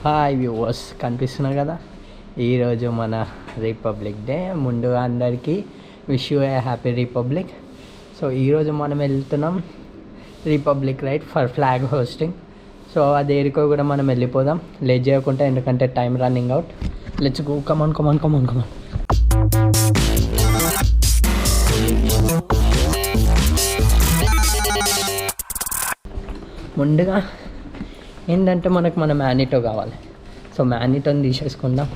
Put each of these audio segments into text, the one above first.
Hi viewers, కనిపిస్తున్నారు కదా, ఈరోజు మన రిపబ్లిక్ డే. ముందుగా అందరికీ wish you a happy republic. So ఈరోజు మనం వెళ్తున్నాం republic ride for flag hosting. So అది ఏరికో కూడా మనం వెళ్ళిపోదాం లేట్ చేయకుండా, ఎందుకంటే time running out. Let's go, come on come on come on come on. ముందుగా ఏంటంటే మనకు మన మ్యానిటో కావాలి. సో మ్యానిటోని తీసేసుకుందాం.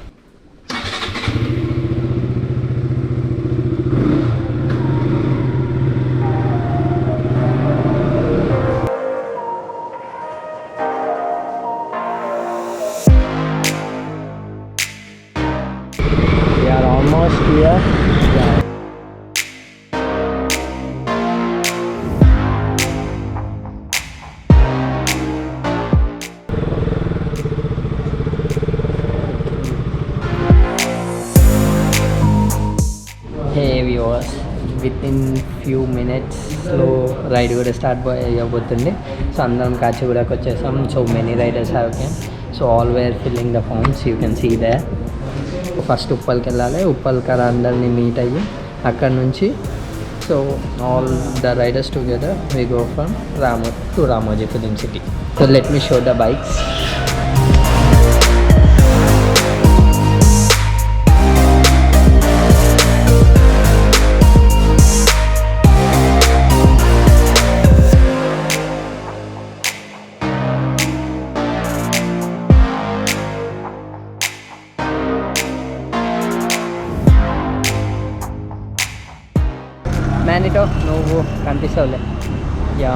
We are almost here. Viewers, within few మినిట్స్లో రైడ్ కూడా స్టార్ట్ అవ్వబోతుంది. సో అందరం కాచిగూడకి వచ్చేసాం. So many riders have came. So all were filling the forms, you can see there. First ఉప్పల్కి వెళ్ళాలి. ఉప్పల్కర అందరినీ మీట్ అయ్యి అక్కడ నుంచి so all the riders together we go from Ramoji film city. So let me show the bikes. మ్యానిటో నువ్వు కనిపిస్తావులే. Yeah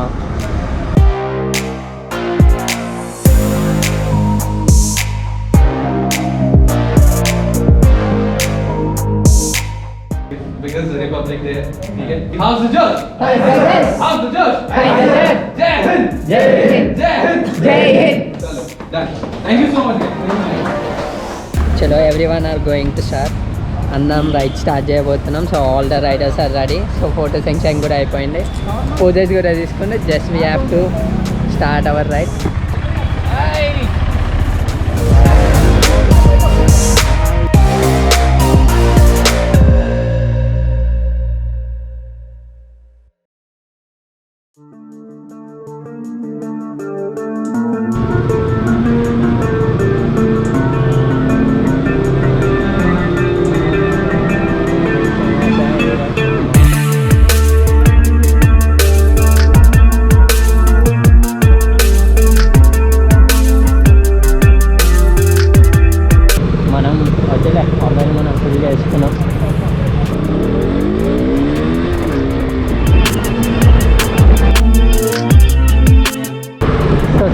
because the Republic Day. How's the judge? How's the judge? Jai Hind! Jai Hind! Jai Hind! Jai Hind! Done. Thank you so much. చలో, everyone are going to start. అందరం ride start చేయబోతున్నాం. So all the riders are ready. So photo section కూడా అయిపోయింది, పూజెస్ కూడా తీసుకుంటే just we have to start our ride.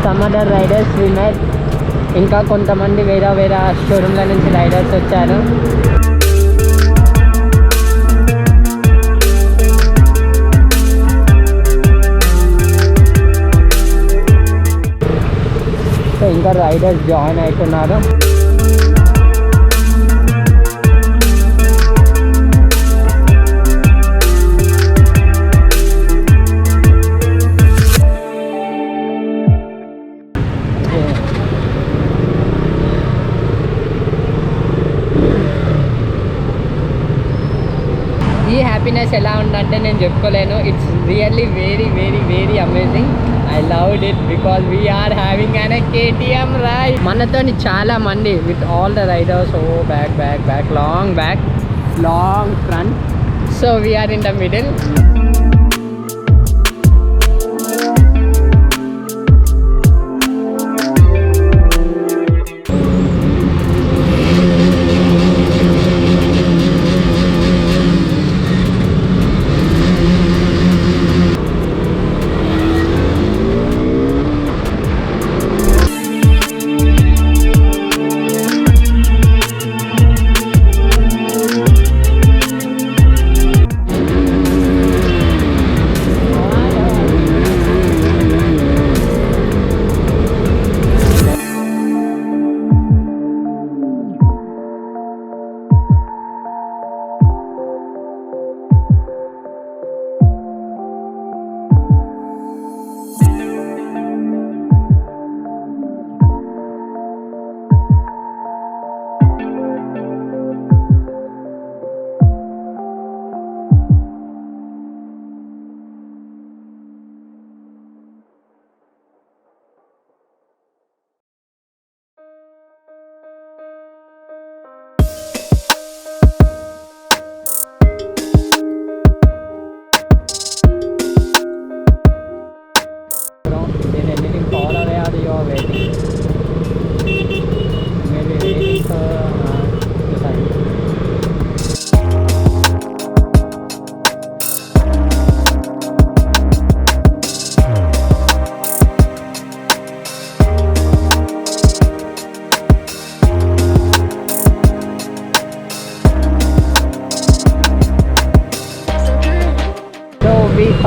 Some other riders we met. ఇంకా కొంతమంది వేరే షోరూమ్ల నుంచి రైడర్స్ వచ్చారు. సో ఇంకా రైడర్స్ జాయిన్ అవుతున్నారు. ఈ హ్యాపీనెస్ ఎలా ఉందంటే నేను చెప్పుకోలేను. It's really very very very amazing. I loved it because we are having an KTM ride. మనతోని చాలా మంది విత్ ఆల్ ద రైడర్స్. ఓ back long front. So we are in the middle.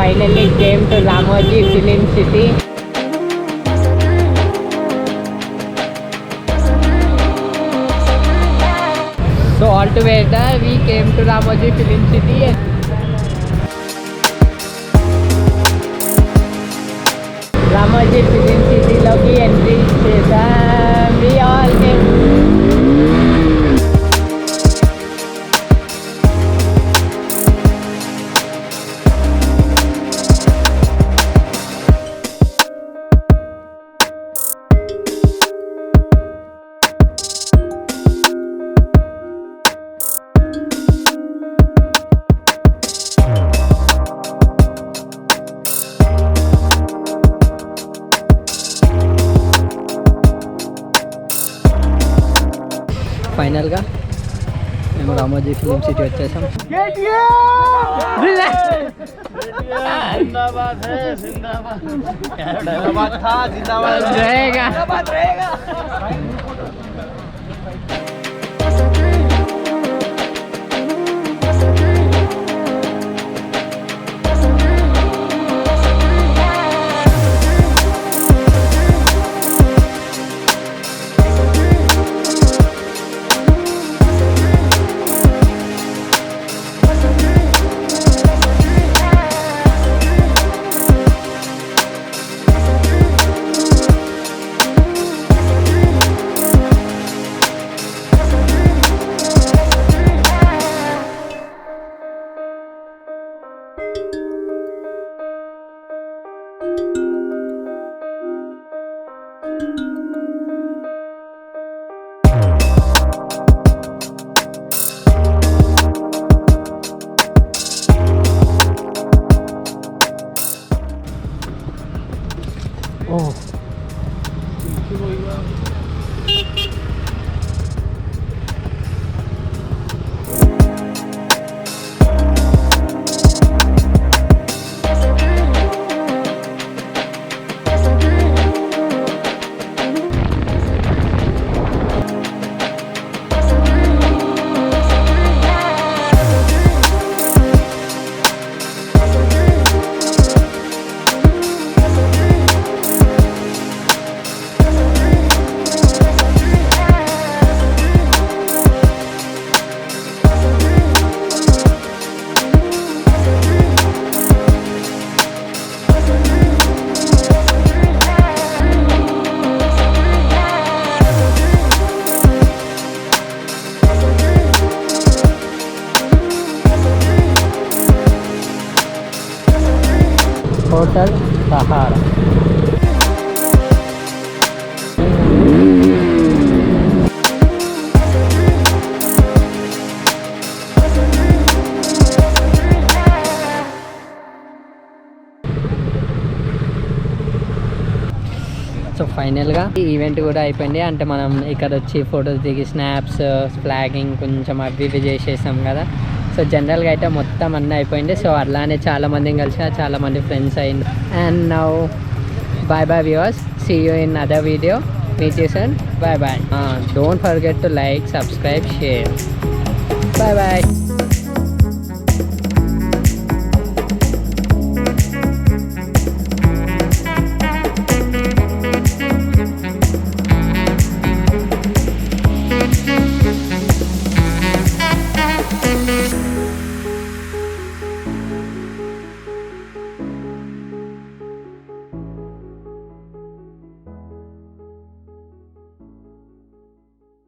finally came to Ramoji Film City. So altogether we came to Ramoji Film City. Ramoji Film City logi entry చేసాం. We all came. ఫైనల్గా మేము Ramoji film city వచ్చేసాం. Hotel Sahara. So ఫైనల్గా ఈ event కూడా అయిపోయింది. అంటే మనం ఇక్కడ వచ్చి ఫొటోస్ దిగి స్నాప్స్ ఫ్లాగింగ్ కొంచెం అవి ఇవి చేసేసాం కదా. సో జనరల్గా అయితే మొత్తం అన్నీ అయిపోయింది. సో అలానే చాలామందిని కలిసిన చాలామంది ఫ్రెండ్స్ అయింది. And now bye bye viewers, see you in other video. Meet you soon. Bye bye. Don't forget to like, subscribe, share. Bye bye.